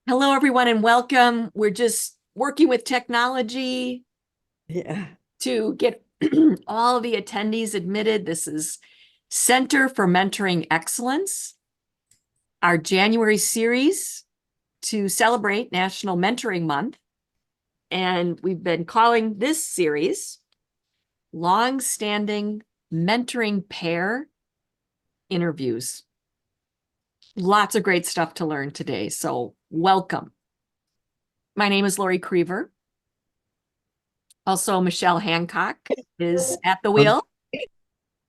Hello, everyone, and welcome. We're just working with technology Yeah. to get all the attendees admitted. This is Center for Mentoring Excellence, our January series to celebrate National Mentoring Month. And we've been calling this series Long-Standing Mentoring Pair Interviews. Lots of great stuff to learn today, so welcome. My name is Lori Crever. Also, Michelle Hancock is at the wheel.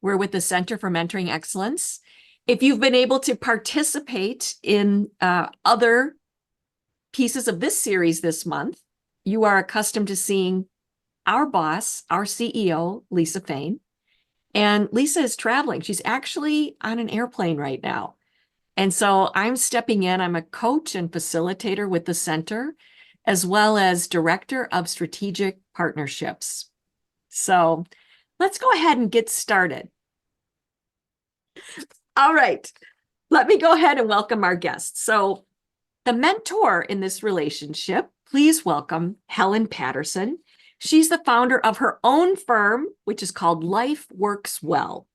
We're with the Center for Mentoring Excellence. If you've been able to participate in other pieces of this series this month, you are accustomed to seeing our boss, our CEO, Lisa Fain. And Lisa is traveling. She's actually on an airplane right now. And so I'm stepping in. I'm a coach and facilitator with the center, as well as director of strategic partnerships. So let's go ahead and get started. All right, let me go ahead and welcome our guests. So the mentor in this relationship, please welcome Helen Patterson. She's the founder of her own firm, which is called Life Works Well.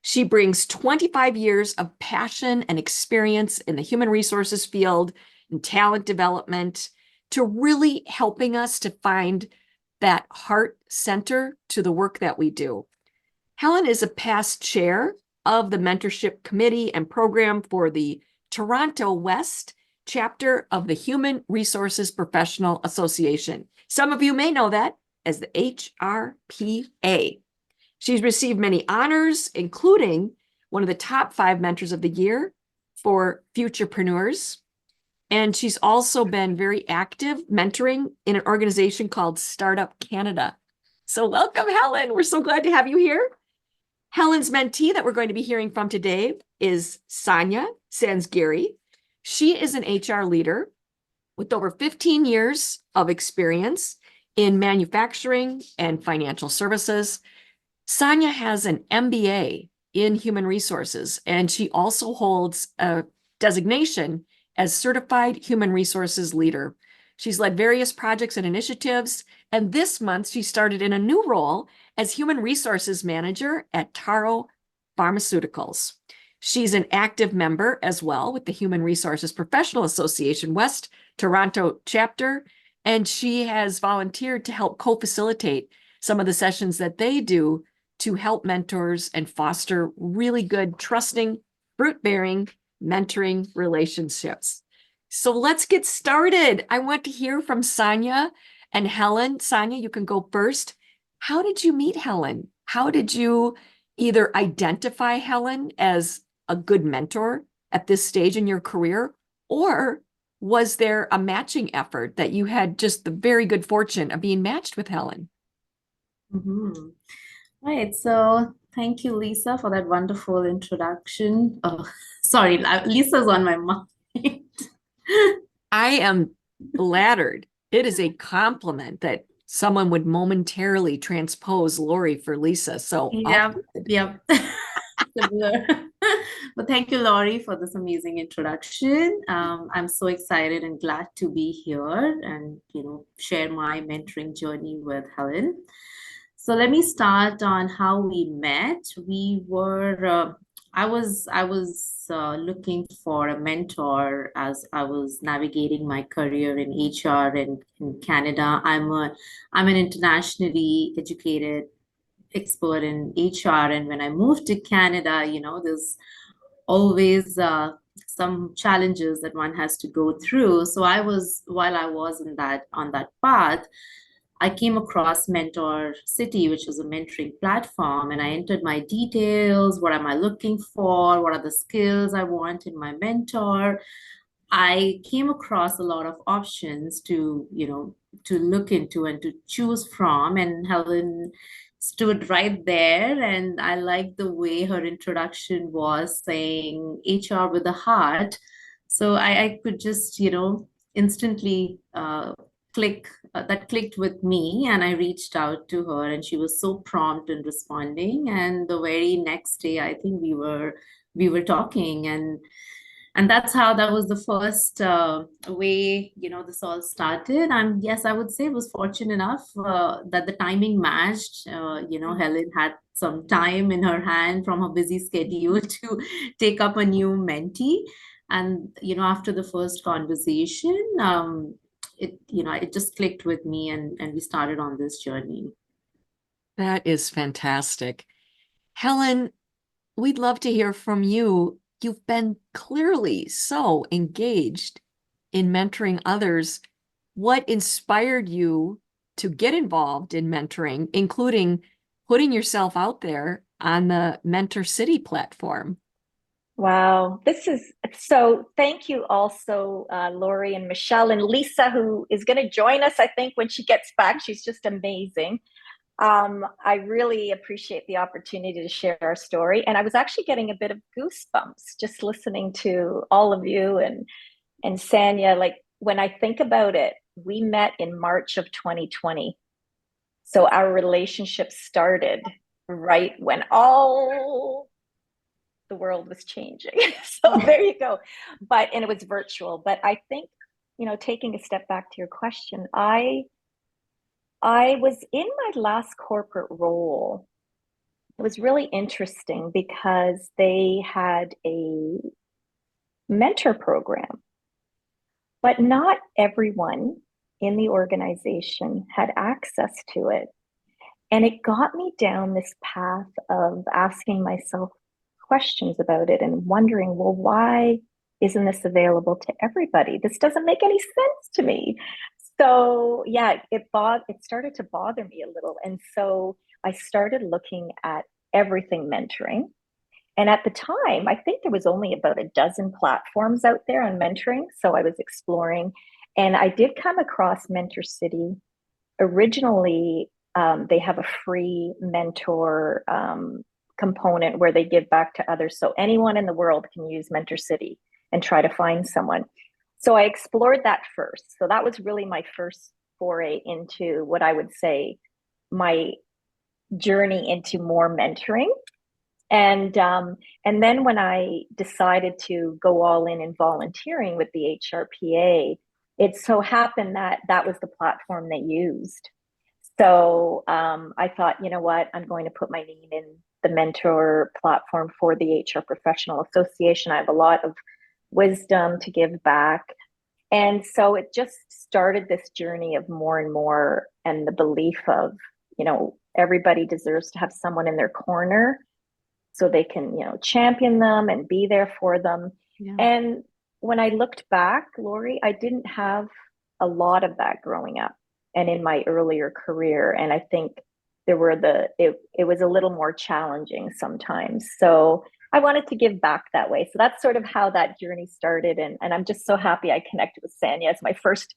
She brings 25 years of passion and experience in the human resources field and talent development to really helping us to find that heart center to the work that we do. Helen is a past chair of the mentorship committee and program for the Toronto West chapter of the Human Resources Professional Association. Some of you may know that as the HRPA. She's received many honors, including one of the top 5 mentors of the year for futurepreneurs. And she's also been very active mentoring in an organization called Startup Canada. So welcome, Helen. We're so glad to have you here. Helen's mentee that we're going to be hearing from today is Sania Sanzgiri. She is an HR leader with over 15 years of experience in manufacturing and financial services. Sania has an MBA in human resources, and she also holds a designation as Certified Human Resources Leader. She's led various projects and initiatives, and this month she started in a new role as Human Resources Manager at Taro Pharmaceuticals. She's an active member as well with the Human Resources Professional Association West Toronto chapter, and she has volunteered to help co-facilitate some of the sessions that they do to help mentors and foster really good, trusting, fruit-bearing mentoring relationships. So let's get started. I want to hear from Sania and Helen. Sania, you can go first. How did you meet Helen? How did you either identify Helen as a good mentor at this stage in your career, or was there a matching effort that you had just the very good fortune of being matched with Helen? Mm-hmm. Right. So thank you, Lisa, for that wonderful introduction. Oh, sorry, Lisa's on my mind. I am flattered. It is a compliment that someone would momentarily transpose Lori for Lisa. So Yep, yep. Similar. But thank you, Laurie, for this amazing introduction. I'm so excited and glad to be here and share my mentoring journey with Helen. So let me start on how we met. I was looking for a mentor as I was navigating my career in HR in Canada. I'm an internationally educated expert in HR, and when I moved to Canada, there's always some challenges that one has to go through. So while I was on that path, I came across Mentor City, which is a mentoring platform, and I entered my details. What am I looking for? What are the skills I want in my mentor? I came across a lot of options to look into and to choose from, and Helen stood right there. And I liked the way her introduction was saying HR with a heart. So I could just, instantly that clicked with me, and I reached out to her, and she was so prompt in responding. And the very next day, I think we were talking, and that was the first way, you know, this all started. And yes, I would say I was fortunate enough that the timing matched. You know, Helen had some time in her hand from her busy schedule to take up a new mentee. And, you know, after the first conversation, it just clicked with me, and we started on this journey. That is fantastic. Helen, we'd love to hear from you. You've been clearly so engaged in mentoring others. What inspired you to get involved in mentoring, including putting yourself out there on the Mentor City platform? Wow, this is so. Thank you also, Lori and Michelle and Lisa, who is going to join us, I think, when she gets back. She's just amazing. I really appreciate the opportunity to share our story. And I was actually getting a bit of goosebumps just listening to all of you and Sania. Like when I think about it, we met in March of 2020. So our relationship started right when all the world was changing. So there you go. And it was virtual. But I think, taking a step back to your question, I was in my last corporate role. It was really interesting because they had a mentor program, but not everyone in the organization had access to it. And it got me down this path of asking myself questions about it and wondering, well, why isn't this available to everybody? This doesn't make any sense to me. So yeah, it started to bother me a little. And so I started looking at everything mentoring. And at the time, I think there was only about a dozen platforms out there on mentoring. So I was exploring, and I did come across Mentor City. Originally, they have a free mentor component where they give back to others. So anyone in the world can use Mentor City and try to find someone. So I explored that first. So that was really my first foray into what I would say my journey into more mentoring. And then when I decided to go all in volunteering with the HRPA, it so happened that that was the platform they used. So I thought, you know what, I'm going to put my name in the mentor platform for the HR Professional Association. I have a lot of wisdom to give back. And so it just started this journey of more and more, and the belief of, everybody deserves to have someone in their corner so they can, champion them and be there for them. Yeah. And when I looked back, Lori, I didn't have a lot of that growing up and in my earlier career. And I think it was a little more challenging sometimes. So I wanted to give back that way. So that's sort of how that journey started. And I'm just so happy I connected with Sania as my first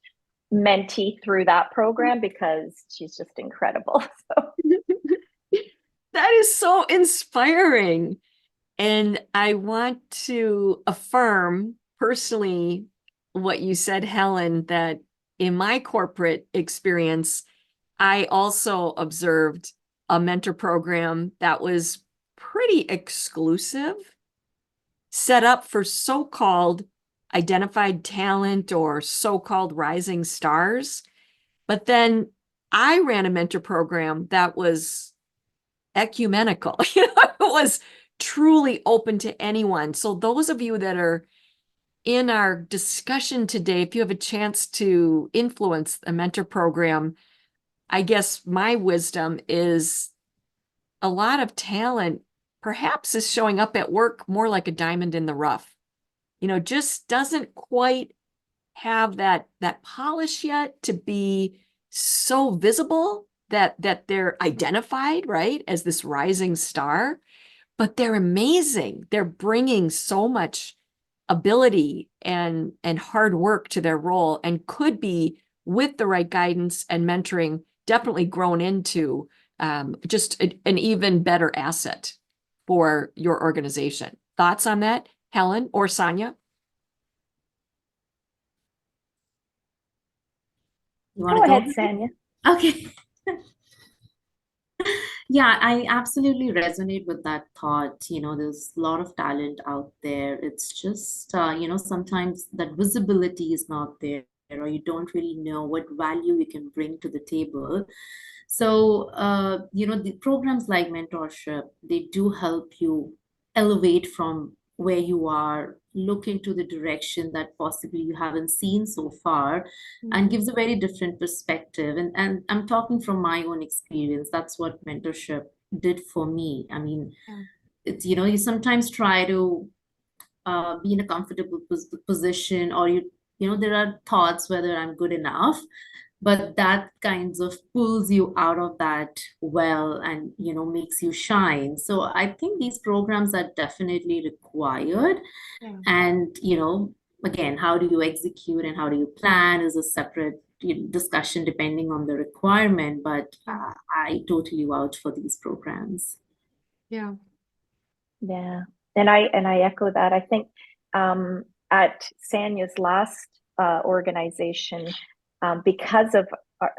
mentee through that program because she's just incredible. So. That is so inspiring. And I want to affirm personally what you said, Helen, that in my corporate experience, I also observed a mentor program that was pretty exclusive, set up for so-called identified talent or so-called rising stars. But then I ran a mentor program that was ecumenical. It was truly open to anyone. So those of you that are in our discussion today, if you have a chance to influence a mentor program, I guess my wisdom is a lot of talent perhaps is showing up at work more like a diamond in the rough. Just doesn't quite have that polish yet to be so visible that they're identified, right, as this rising star, but they're amazing. They're bringing so much ability and hard work to their role, and could be, with the right guidance and mentoring, definitely grown into just an even better asset for your organization. Thoughts on that, Helen or Sania? You want Go to go? ahead, Sania. Okay. Yeah, I absolutely resonate with that thought. There's a lot of talent out there. It's just, sometimes that visibility is not there, or you don't really know what value you can bring to the table. So, the programs like mentorship, they do help you elevate from where you are, look into the direction that possibly you haven't seen so far, and gives a very different perspective. And I'm talking from my own experience. That's what mentorship did for me. I mean, Yeah. it's, you sometimes try to be in a comfortable position, or there are thoughts whether I'm good enough, but that kinds of pulls you out of that well and makes you shine. So I think these programs are definitely required. Yeah. And again, how do you execute and how do you plan is a separate discussion depending on the requirement, but I totally vouch for these programs. Yeah. Yeah, and I echo that. I think at Sania's last organization, because of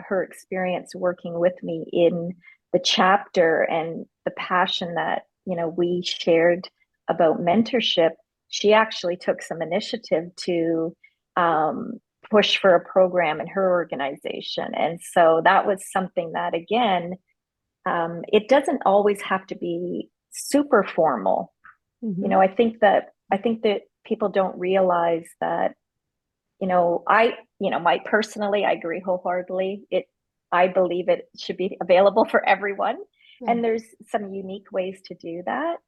her experience working with me in the chapter and the passion that we shared about mentorship, she actually took some initiative to push for a program in her organization, and so that was something that again, it doesn't always have to be super formal. Mhm. I think that people don't realize that, my personally, I agree wholeheartedly. I believe it should be available for everyone. Yeah. And there's some unique ways to do that.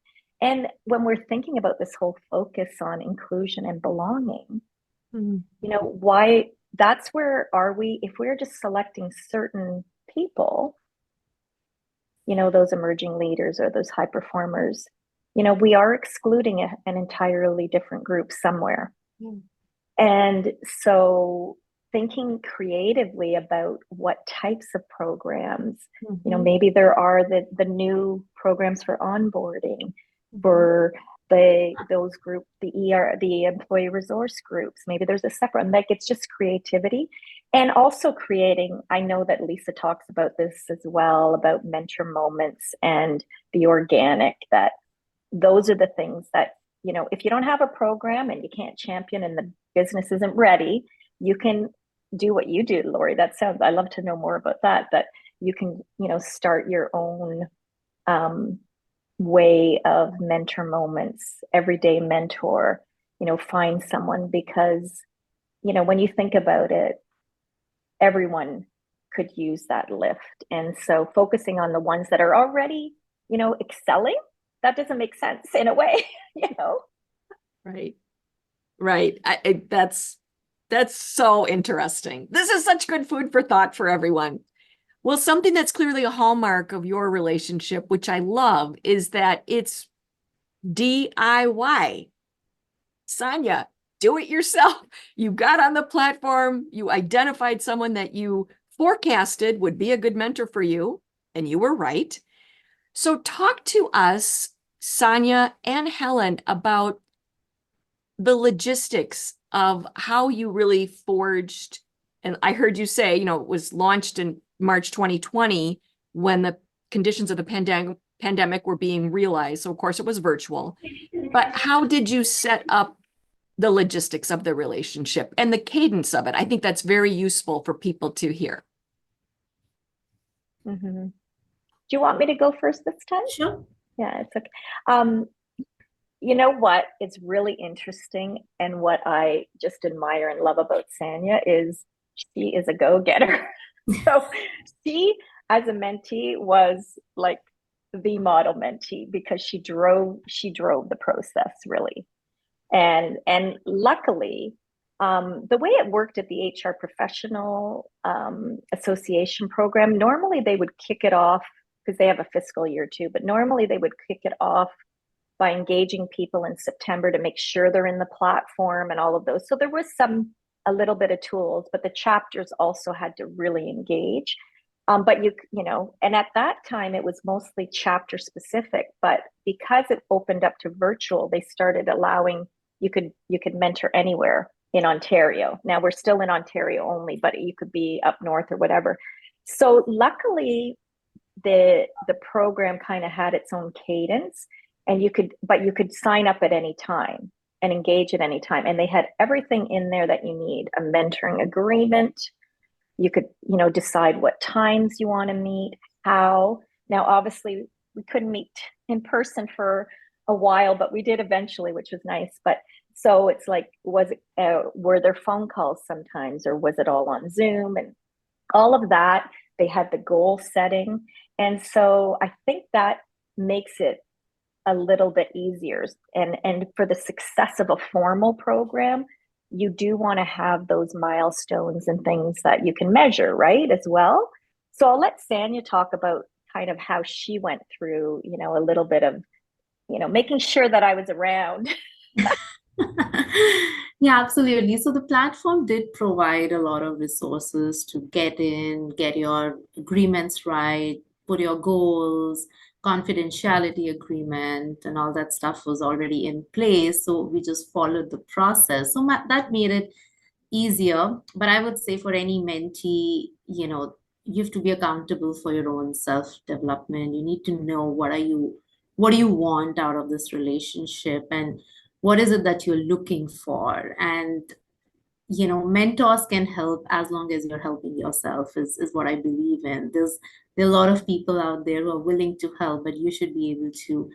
And when we're thinking about this whole focus on inclusion and belonging, Mhm. why that's where are we, if we're just selecting certain people, those emerging leaders or those high performers, we are excluding an entirely different group somewhere. Yeah. And so thinking creatively about what types of programs, Mhm. maybe there are the new programs for onboarding, Mhm. for those group, the employee resource groups. Maybe there's a separate, like it's just creativity. And also creating, I know that Lisa talks about this as well, about mentor moments and the organic, that those are the things that, if you don't have a program and you can't champion and the business isn't ready, you can do what you do, Lori. I love to know more about that you can, start your own way of mentor moments, everyday mentor, find someone, because, when you think about it, everyone could use that lift. And so focusing on the ones that are already, excelling, that doesn't make sense in a way, Right. Right. That's so interesting. This is such good food for thought for everyone. Well, something that's clearly a hallmark of your relationship, which I love, is that it's DIY. Sania, do it yourself. You got on the platform, you identified someone that you forecasted would be a good mentor for you, and you were right. So talk to us, Sania and Helen, about the logistics of how you really forged. And I heard you say, it was launched in March 2020 when the conditions of the pandemic were being realized. So of course it was virtual. But how did you set up the logistics of the relationship and the cadence of it? I think that's very useful for people to hear. Mm-hmm. Do you want me to go first this time? Sure. Yeah, it's okay. You know what? It's really interesting. And what I just admire and love about Sania is she is a go-getter. So she, as a mentee, was like the model mentee because she drove the process really. And luckily, the way it worked at the HR professional association program, normally they would kick it off because they have a fiscal year too, but normally they would kick it off by engaging people in September to make sure they're in the platform and all of those. So there was a little bit of tools, but the chapters also had to really engage. But and at that time it was mostly chapter specific, but because it opened up to virtual, they started allowing you could mentor anywhere in Ontario. Now we're still in Ontario only, but you could be up north or whatever. So luckily, the program kind of had its own cadence, and you could sign up at any time and engage at any time. And they had everything in there that you need: a mentoring agreement. You could, decide what times you want to meet, how. Now, obviously, we couldn't meet in person for a while, but we did eventually, which was nice. But so it's like, were there phone calls sometimes, or was it all on Zoom? And all of that. They had the goal setting. And so I think that makes it a little bit easier. And for the success of a formal program, you do want to have those milestones and things that you can measure, right, as well. So I'll let Sania talk about kind of how she went through, a little bit of, making sure that I was around. Yeah, absolutely. So the platform did provide a lot of resources to get in, get your agreements right, put your goals, confidentiality agreement, and all that stuff was already in place. So we just followed the process. So that made it easier. But I would say for any mentee, you have to be accountable for your own self-development. You need to know what do you want out of this relationship, and what is it that you're looking for. And mentors can help as long as you're helping yourself, is what I believe in. There are a lot of people out there who are willing to help, but you should be able to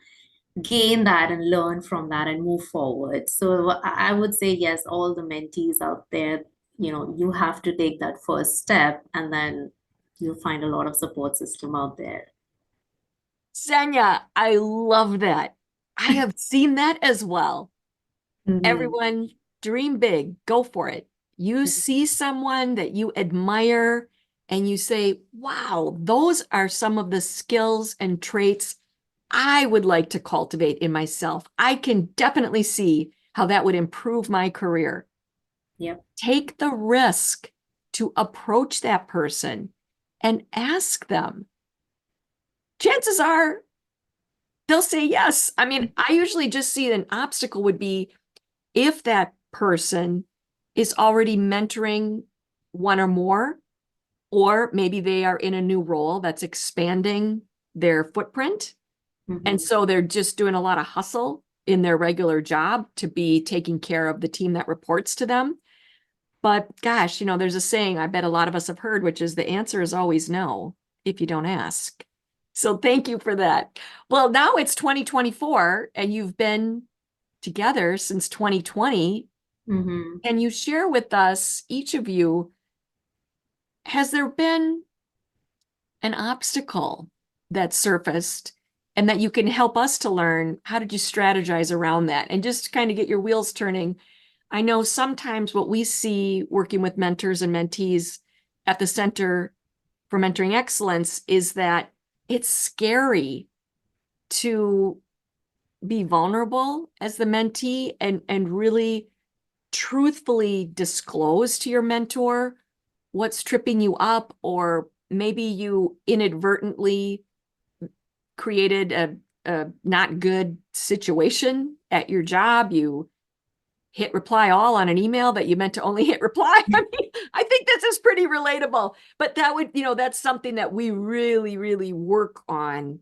gain that and learn from that and move forward. So I would say, yes, all the mentees out there, you have to take that first step, and then you'll find a lot of support system out there. Sanya, I love that. I have seen that as well. Everyone, dream big, go for it. You see someone that you admire and you say, wow, those are some of the skills and traits I would like to cultivate in myself. I can definitely see how that would improve my career. Yep. Take the risk to approach that person and ask them. Chances are they'll say yes. I mean, I usually just see an obstacle would be if that person is already mentoring one or more, or maybe they are in a new role that's expanding their footprint. And so they're just doing a lot of hustle in their regular job to be taking care of the team that reports to them. But gosh, there's a saying I bet a lot of us have heard, which is the answer is always no if you don't ask. So thank you for that. Well, now it's 2024 and you've been together since 2020. Can you share with us, each of you, has there been an obstacle that surfaced and that you can help us to learn? How did you strategize around that and just kind of get your wheels turning? I know sometimes what we see working with mentors and mentees at the Center for Mentoring Excellence is that it's scary to be vulnerable as the mentee and really truthfully disclose to your mentor what's tripping you up, or maybe you inadvertently created a not good situation at your job. You hit reply all on an email that you meant to only hit reply. I mean, I think this is pretty relatable, but that's something that we really, really work on,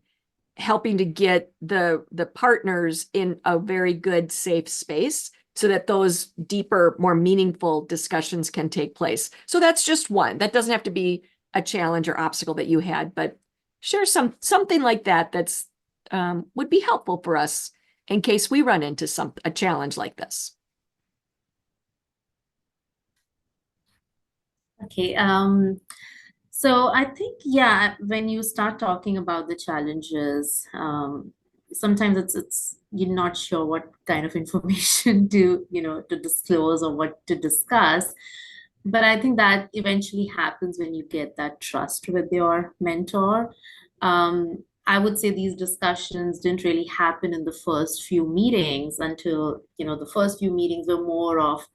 helping to get the partners in a very good, safe space so that those deeper, more meaningful discussions can take place. So that's just one. That doesn't have to be a challenge or obstacle that you had, but share something like that's would be helpful for us in case we run into a challenge like this. Okay. So I think, yeah, when you start talking about the challenges, sometimes it's you're not sure what kind of information to disclose or what to discuss. But I think that eventually happens when you get that trust with your mentor. I would say these discussions didn't really happen in the first few meetings until, the first few meetings were more of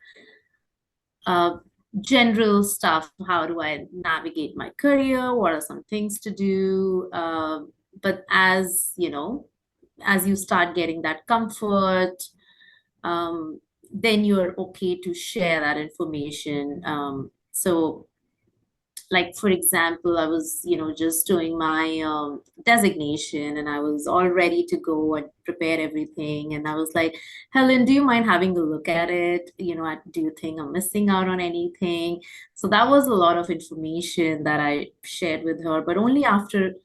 general stuff. How do I navigate my career? What are some things to do? But as you start getting that comfort, then you're okay to share that information. So like, for example, I was, just doing my designation, and I was all ready to go and prepare everything. And I was like, Helen, do you mind having a look at it? Do you think I'm missing out on anything? So that was a lot of information that I shared with her, but only after,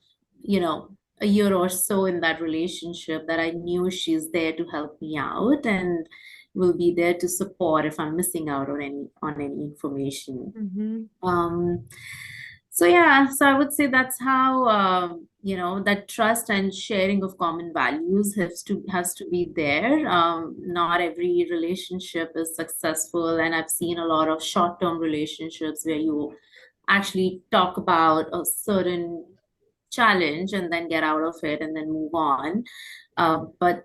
a year or so in that relationship, that I knew she's there to help me out and will be there to support if I'm missing out on any information. Mhm. So yeah, so I would say that's how that trust and sharing of common values has to be there. Not every relationship is successful, and I've seen a lot of short-term relationships where you actually talk about a certain challenge and then get out of it and then move on. But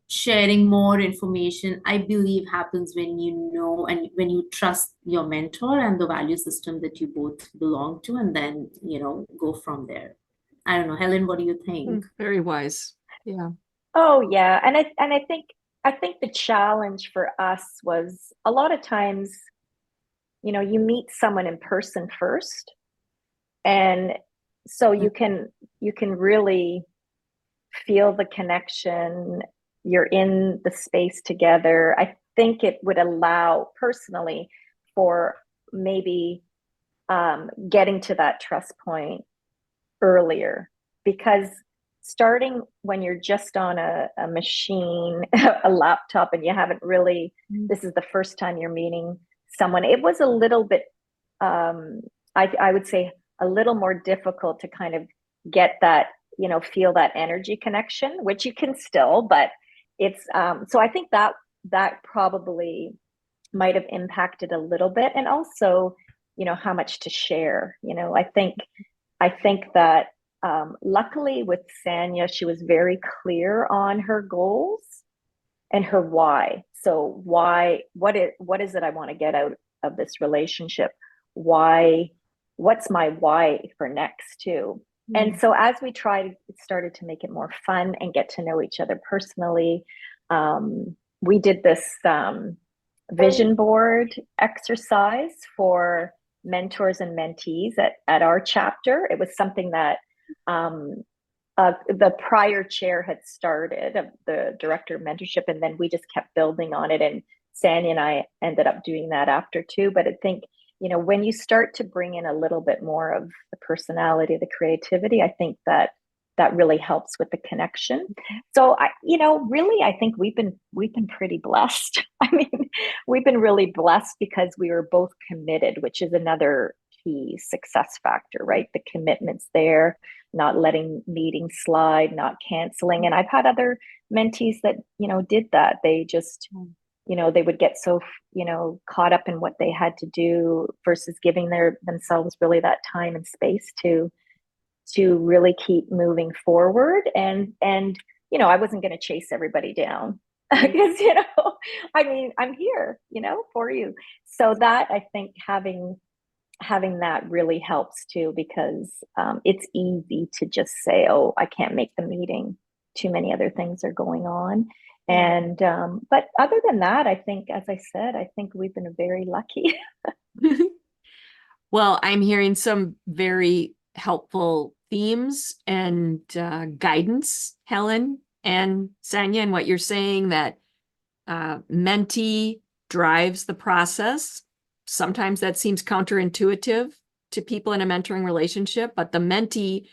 sharing more information, I believe, happens when you know and when you trust your mentor and the value system that you both belong to, and then, go from there. I don't know, Helen, what do you think? Very wise. Yeah. Oh yeah, and I think the challenge for us was a lot of times, you meet someone in person first, and so you can really feel the connection. You're in the space together. I think it would allow personally for maybe getting to that trust point earlier, because starting when you're just on a machine, a laptop, and you haven't really, this is the first time you're meeting someone, it was a little bit, I would say, a little more difficult to kind of get that, feel that energy connection, which you can still, but it's, so I think that probably might have impacted a little bit. And also, how much to share. I think that luckily with Sania, she was very clear on her goals and her why. So what is it I want to get out of this relationship? What's my why for next too? And so as we started to make it more fun and get to know each other personally, we did this vision board exercise for mentors and mentees at our chapter. It was something that the prior chair had started, of the director of mentorship, and then we just kept building on it. And Sania and I ended up doing that after too. But I think, when you start to bring in a little bit more of the personality, the creativity, I think that really helps with the connection. So really, I think we've been pretty blessed. I mean, we've been really blessed because we were both committed, which is another key success factor, right? The commitment's there, not letting meetings slide, not canceling. And I've had other mentees that, did that. They just, they would get so, caught up in what they had to do versus giving themselves really that time and space to really keep moving forward. And I wasn't going to chase everybody down because, I mean, I'm here, for you. So that, I think, having that really helps too, because it's easy to just say, oh, I can't make the meeting. Too many other things are going on. And but other than that, I think, as I said, I think we've been very lucky. Well, I'm hearing some very helpful themes and guidance, Helen and Sania, and what you're saying, that mentee drives the process. Sometimes that seems counterintuitive to people in a mentoring relationship, but the mentee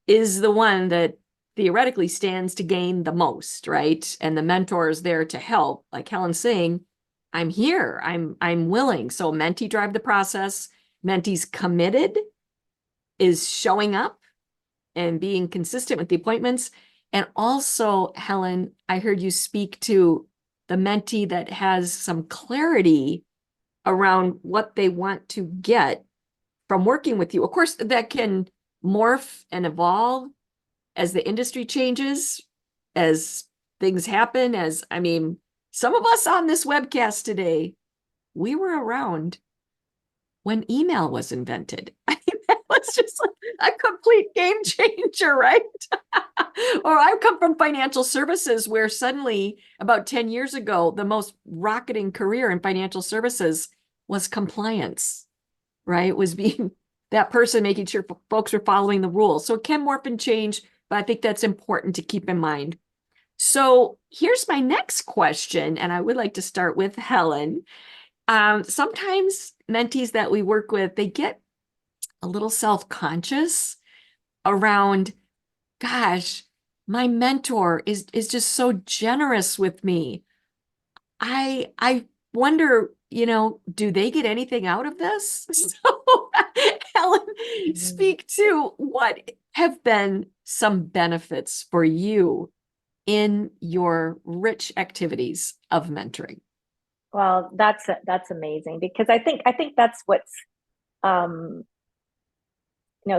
is the one that theoretically stands to gain the most, right? And the mentor is there to help. Like Helen's saying, I'm here, I'm willing. So mentee drive the process. Mentee's committed, is showing up and being consistent with the appointments. And also, Helen, I heard you speak to the mentee that has some clarity around what they want to get from working with you. Of course, that can morph and evolve as the industry changes, as things happen, some of us on this webcast today, we were around when email was invented. I mean, that was just like a complete game changer, right? Or I come from financial services, where suddenly about 10 years ago, the most rocketing career in financial services was compliance, right? Was being that person, making sure folks are following the rules. So it can morph and change, but I think that's important to keep in mind. So here's my next question, and I would like to start with Helen. Sometimes mentees that we work with, they get a little self-conscious around, gosh, my mentor is just so generous with me. I wonder, do they get anything out of this? So, Helen, speak to what have been some benefits for you in your rich activities of mentoring. Well, that's amazing, because I think that's what's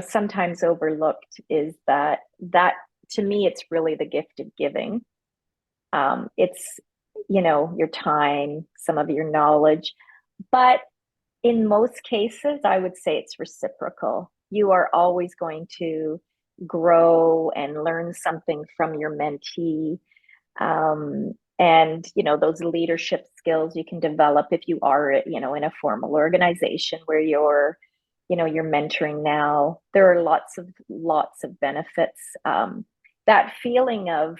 sometimes overlooked, is that to me, it's really the gift of giving. It's your time, some of your knowledge, but in most cases, I would say it's reciprocal. You are always going to grow and learn something from your mentee. And those leadership skills you can develop if you are in a formal organization where you're mentoring now. There are lots of benefits. That feeling of,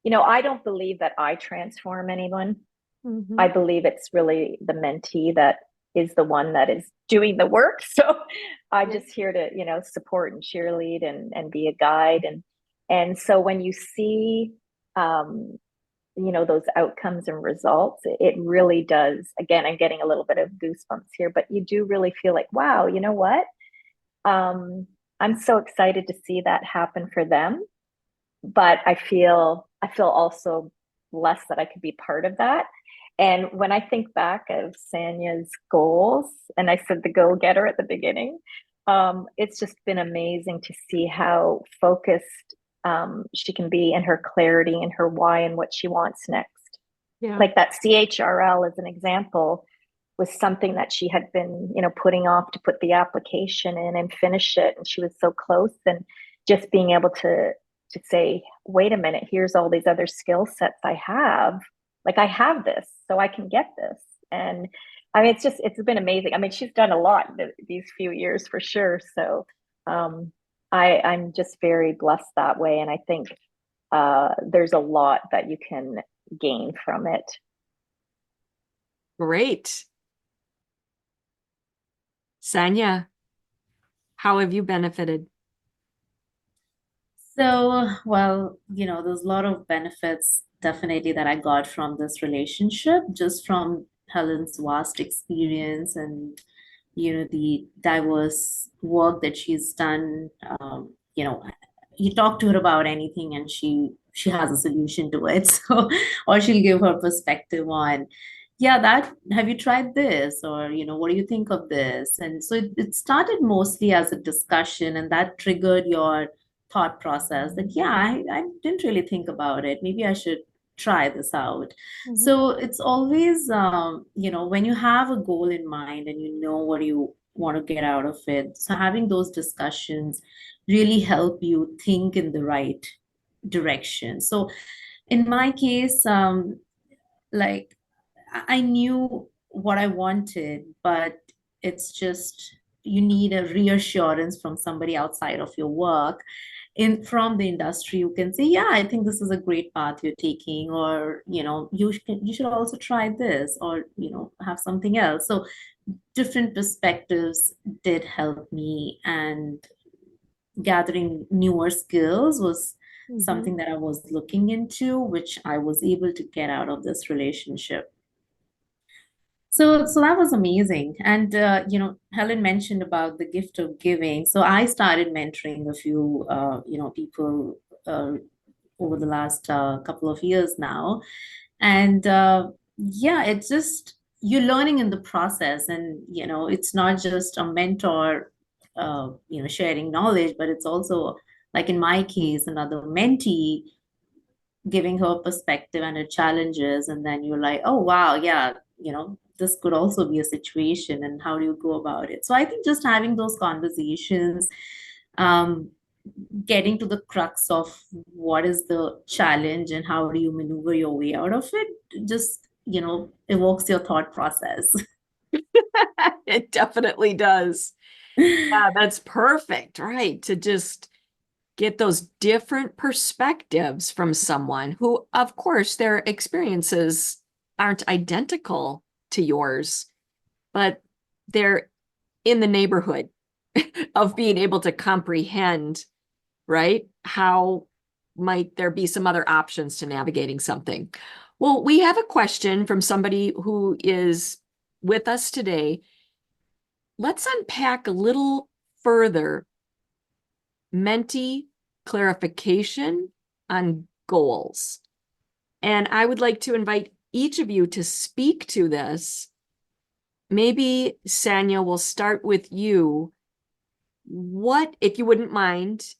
I don't believe that I transform anyone. Mm-hmm. I believe it's really the mentee that is the one that is doing the work. So I'm just here to support and cheerlead and be a guide. And so when you see those outcomes and results, it really does. Again, I'm getting a little bit of goosebumps here, but you do really feel like, wow, you know what? I'm so excited to see that happen for them. But I feel also blessed that I could be part of that. And when I think back of Sania's goals, and I said the go-getter at the beginning, it's just been amazing to see how focused she can be, and her clarity and her why and what she wants next. Yeah. Like that CHRL as an example was something that she had been, putting off to put the application in and finish it. And she was so close, and just being able to say, wait a minute, here's all these other skill sets I have. Like, I have this, so I can get this. And I mean, it's been amazing. I mean, she's done a lot these few years for sure. So I'm just very blessed that way. And I think there's a lot that you can gain from it. Great. Sania, how have you benefited? So, well, there's a lot of benefits definitely that I got from this relationship, just from Helen's vast experience and, the diverse work that she's done. You talk to her about anything and she has a solution to it. So, or she'll give her perspective on, yeah, that have you tried this? Or, what do you think of this? And so it started mostly as a discussion, and that triggered your thought process that, yeah, I didn't really think about it. Maybe I should try this out. Mm-hmm. So it's always, when you have a goal in mind and you know what you want to get out of it, so having those discussions really help you think in the right direction. So in my case, like I knew what I wanted, but it's just you need a reassurance from somebody outside of your work, from the industry, who can say, yeah, I think this is a great path you're taking, or you should also try this, or have something else. So different perspectives did help me, and gathering newer skills was something that I was looking into, which I was able to get out of this relationship. So that was amazing. And, Helen mentioned about the gift of giving. So I started mentoring a few, people over the last couple of years now. And yeah, it's just you're learning in the process. And, it's not just a mentor, sharing knowledge, but it's also, like in my case, another mentee giving her perspective and her challenges. And then you're like, oh, wow, yeah, this could also be a situation, and how do you go about it? So I think just having those conversations, getting to the crux of what is the challenge and how do you maneuver your way out of it, just, evokes your thought process. It definitely does. Yeah, that's perfect, right? To just get those different perspectives from someone who, of course, their experiences aren't identical to yours, but they're in the neighborhood of being able to comprehend, right? How might there be some other options to navigating something? Well, we have a question from somebody who is with us today. Let's unpack a little further Mentee clarification on goals. And I would like to invite each of you to speak to this. Maybe Sania, will start with you. What, if you wouldn't mind,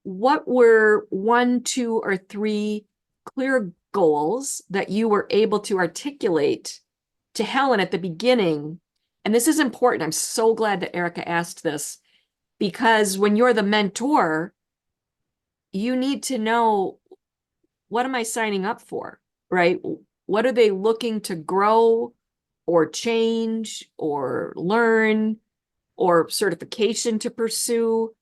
what were 1, 2, or 3 clear goals that you were able to articulate to Helen at the beginning? And this is important. I'm so glad that Erica asked this, because when you're the mentor, you need to know, what am I signing up for, right? What are they looking to grow or change or learn or certification to pursue,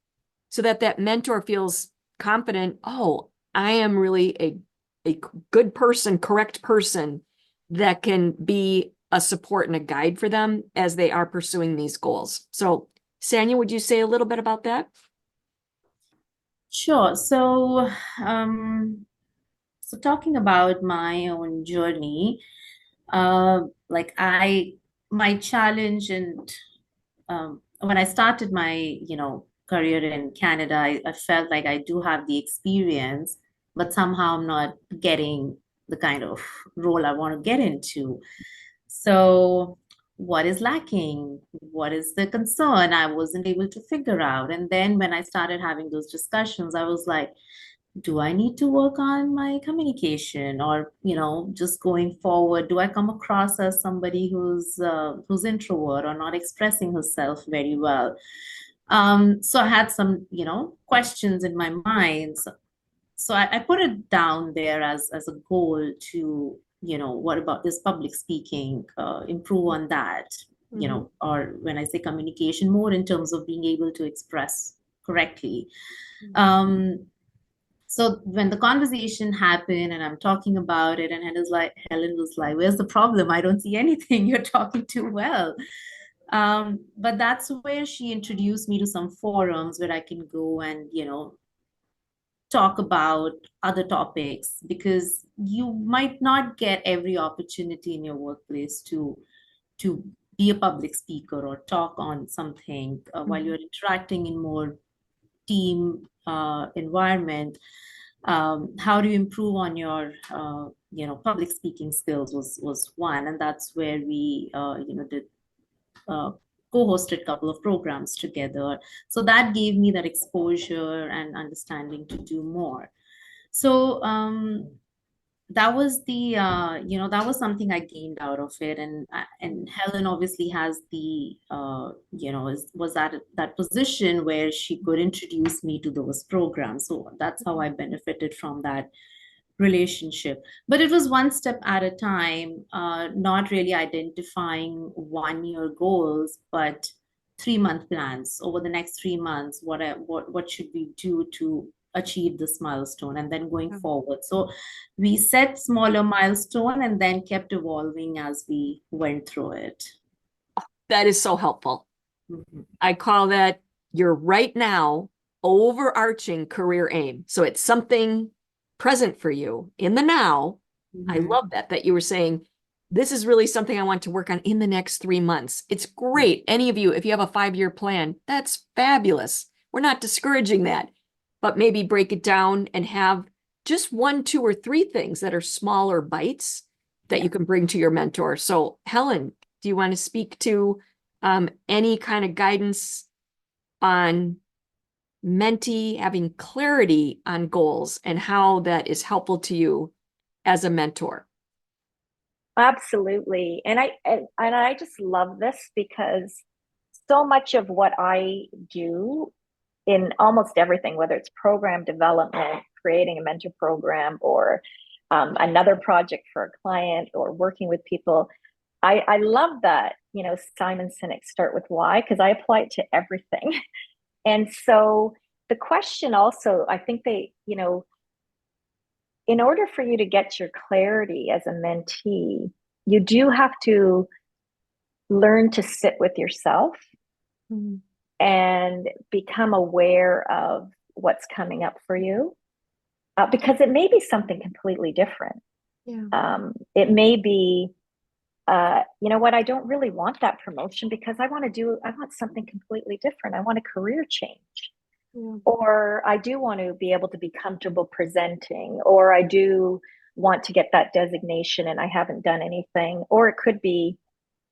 so that that mentor feels confident. Oh, I am really a good person, correct person that can be a support and a guide for them as they are pursuing these goals. So, Sania, would you say a little bit about that? Sure. Um, so talking about my own journey, like my challenge and when I started my, career in Canada, I felt like I do have the experience, but somehow I'm not getting the kind of role I want to get into. So, what is lacking? What is the concern? I wasn't able to figure out. And then when I started having those discussions, I was like, do I need to work on my communication, or, just going forward, do I come across as somebody who's introvert or not expressing herself very well? So I had some, questions in my mind. So I put it down there as a goal to, what about this public speaking, improve on that, Mhm. or when I say communication, more in terms of being able to express correctly. Mhm. Um, so when the conversation happened and I'm talking about it, and Helen was like, "Where's the problem? I don't see anything. You're talking too well." But that's where she introduced me to some forums where I can go and, talk about other topics, because you might not get every opportunity in your workplace to be a public speaker or talk on something while Mhm. you're interacting in more team environment. How do you improve on your public speaking skills was one, and that's where we did uh, co-hosted a couple of programs together. So that gave me that exposure and understanding to do more. So that was the that was something I gained out of it, and Helen obviously has the was at that position where she could introduce me to those programs. So that's how I benefited from that relationship. But it was one step at a time, not really identifying 1 year goals, but 3 month plans. Over the next 3 months, what should we do to achieve this milestone, and then going forward. So we set smaller milestone and then kept evolving as we went through it. That is so helpful. Mhm. I call that your right now overarching career aim. So it's something present for you in the now. I Mhm. love that you were saying, this is really something I want to work on in the next 3 months. It's great. Any of you, if you have a 5-year plan, that's fabulous. We're not discouraging that, but maybe break it down and have just 1, 2, or 3 things that are smaller bites that Yeah. you can bring to your mentor. So Helen, do you want to speak to any kind of guidance on mentee having clarity on goals and how that is helpful to you as a mentor? Absolutely. And I just love this because so much of what I do in almost everything, whether it's program development, creating a mentor program, or another project for a client, or working with people, I love that, Simon Sinek start with why, because I apply it to everything. And so the question also, I think in order for you to get your clarity as a mentee, you do have to learn to sit with yourself and become aware of what's coming up for you, because it may be something completely different. It may be, you know what, I don't really want that promotion because I want something completely different. I want a career change. Or I do want to be able to be comfortable presenting, or I do want to get that designation and I haven't done anything. Or it could be,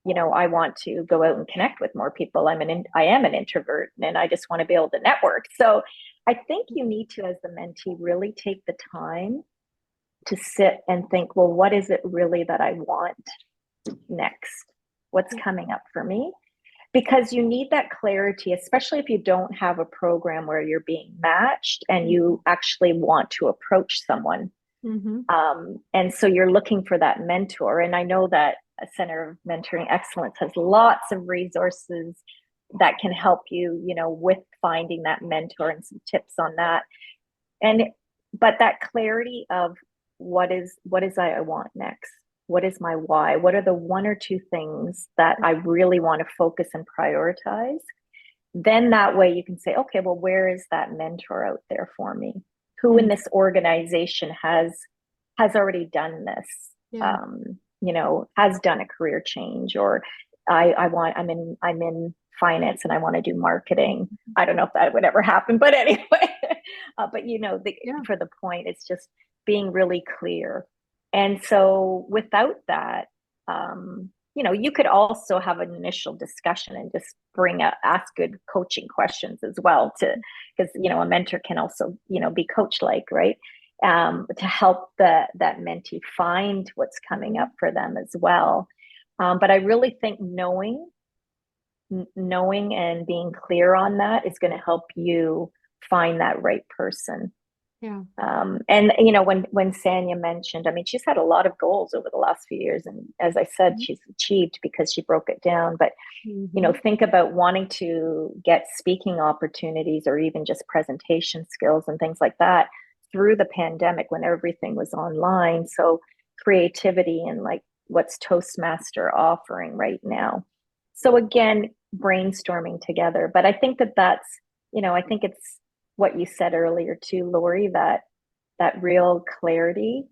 I want to go out and connect with more people. I am an introvert and I just want to be able to network. So I think you need to, as the mentee, really take the time to sit and think, well, what is it really that I want next? What's coming up for me? Because you need that clarity, especially if you don't have a program where you're being matched and you actually want to approach someone. And so you're looking for that mentor. And I know that a Center of Mentoring Excellence has lots of resources that can help you, with finding that mentor and some tips on that. But that clarity of what is I want next? What is my why? What are the one or two things that I really want to focus and prioritize? Then that way you can say, okay, well, where is that mentor out there for me? Who in this organization has already done this? Has done a career change, or I'm in finance and I want to do marketing. I don't know if that would ever happen, but anyway, for the point, it's just being really clear. And so without that, you could also have an initial discussion and just ask good coaching questions as well, because a mentor can also, be coach-like, right? To help that mentee find what's coming up for them as well. But I really think knowing and being clear on that is going to help you find that right person. And when Sania mentioned, she's had a lot of goals over the last few years, and as I said, she's achieved because she broke it down. But think about wanting to get speaking opportunities or even just presentation skills and things like that through the pandemic when everything was online. So creativity and like what's Toastmaster offering right now. So again, brainstorming together. But I think that's, I think it's what you said earlier too, Lori, that real clarity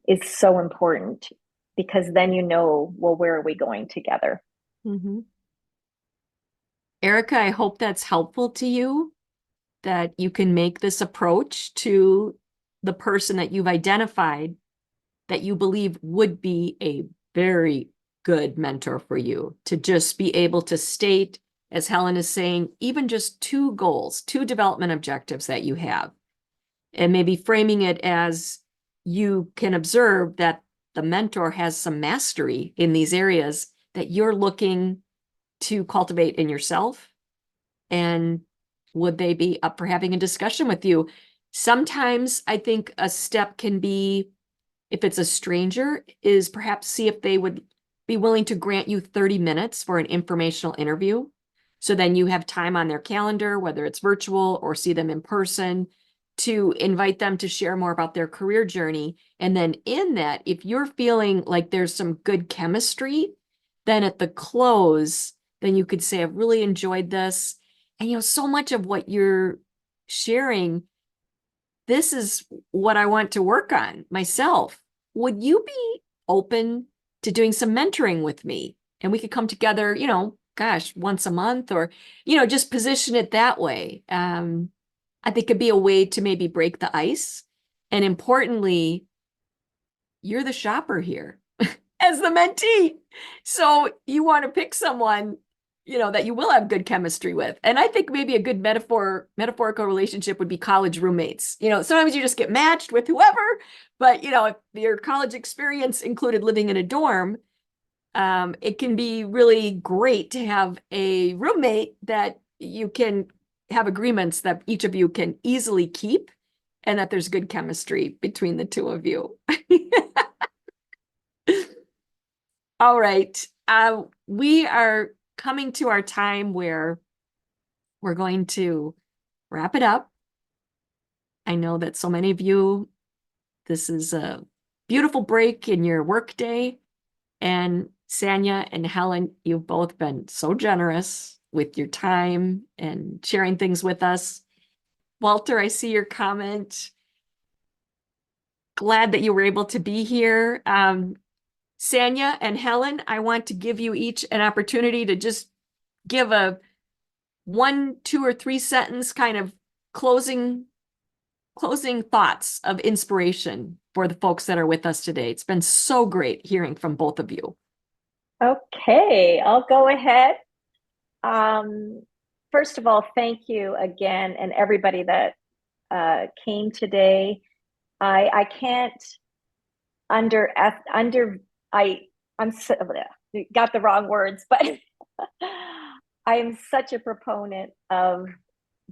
is so important, because then well, where are we going together? Erica, I hope that's helpful to you, that you can make this approach to the person that you've identified that you believe would be a very good mentor for you, to just be able to state, as Helen is saying, even just 2 goals, 2 development objectives that you have, and maybe framing it as you can observe that the mentor has some mastery in these areas that you're looking to cultivate in yourself. And would they be up for having a discussion with you? Sometimes I think a step can be, if it's a stranger, is perhaps see if they would be willing to grant you 30 minutes for an informational interview. So then you have time on their calendar, whether it's virtual or see them in person, to invite them to share more about their career journey. And then in that, if you're feeling like there's some good chemistry, then at the close, then you could say, I've really enjoyed this. And, so much of what you're sharing, this is what I want to work on myself. Would you be open to doing some mentoring with me? And we could come together, once a month, or, just position it that way. I think it'd be a way to maybe break the ice. And importantly, you're the shopper here as the mentee. So you want to pick someone, that you will have good chemistry with. And I think maybe a good metaphorical relationship would be college roommates. Sometimes you just get matched with whoever, but if your college experience included living in a dorm, it can be really great to have a roommate that you can have agreements that each of you can easily keep, and that there's good chemistry between the two of you. All right. We are coming to our time where we're going to wrap it up. I know that so many of you, this is a beautiful break in your workday. And Sania and Helen, you've both been so generous with your time and sharing things with us. Walter, I see your comment. Glad that you were able to be here. Sania and Helen, I want to give you each an opportunity to just give a 1, 2, or 3 sentence kind of closing thoughts of inspiration for the folks that are with us today. It's been so great hearing from both of you. Okay, I'll go ahead. First of all, thank you again, and everybody that came today. I can't I'm so, got the wrong words, but I am such a proponent of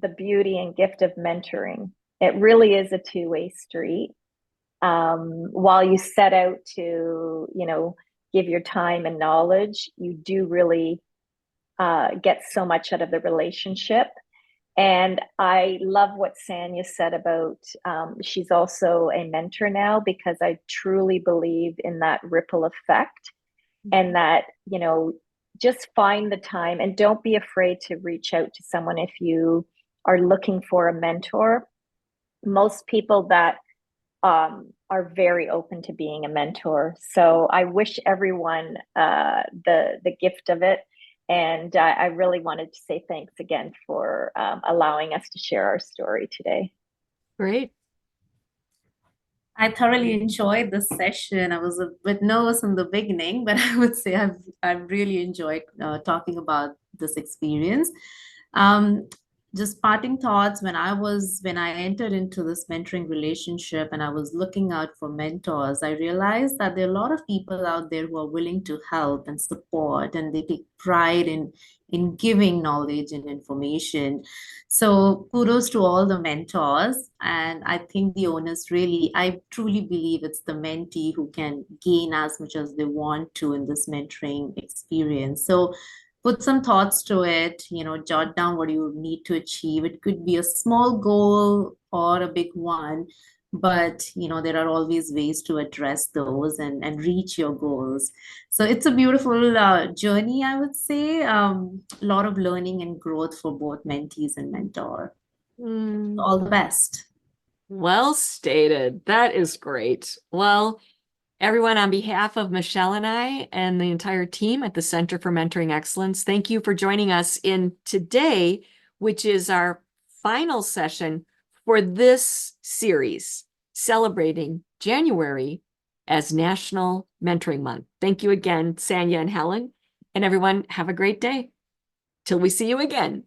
the beauty and gift of mentoring. It really is a two-way street. While you set out to, give your time and knowledge, you do really get so much out of the relationship. And I love what Sania said about she's also a mentor now, because I truly believe in that ripple effect, and that, just find the time and don't be afraid to reach out to someone if you are looking for a mentor. Most people that are very open to being a mentor. So I wish everyone the gift of it. And I really wanted to say thanks again for allowing us to share our story today. Great. I thoroughly enjoyed this session. I was a bit nervous in the beginning, but I would say I've really enjoyed talking about this experience. Um, just parting thoughts, when I entered into this mentoring relationship and I was looking out for mentors, I realized that there are a lot of people out there who are willing to help and support, and they take pride in giving knowledge and information. So kudos to all the mentors. And I think the owners really, I truly believe it's the mentee who can gain as much as they want to in this mentoring experience. So put some thoughts to it, jot down what you need to achieve. It could be a small goal or a big one, but there are always ways to address those and reach your goals. So it's a beautiful journey, I would say. A lot of learning and growth for both mentees and mentor. All the best. Well stated. That is great. Well, everyone, on behalf of Michelle and I and the entire team at the Center for Mentoring Excellence, thank you for joining us in today, which is our final session for this series, celebrating January as National Mentoring Month. Thank you again, Sania and Helen, and everyone, have a great day. Till we see you again.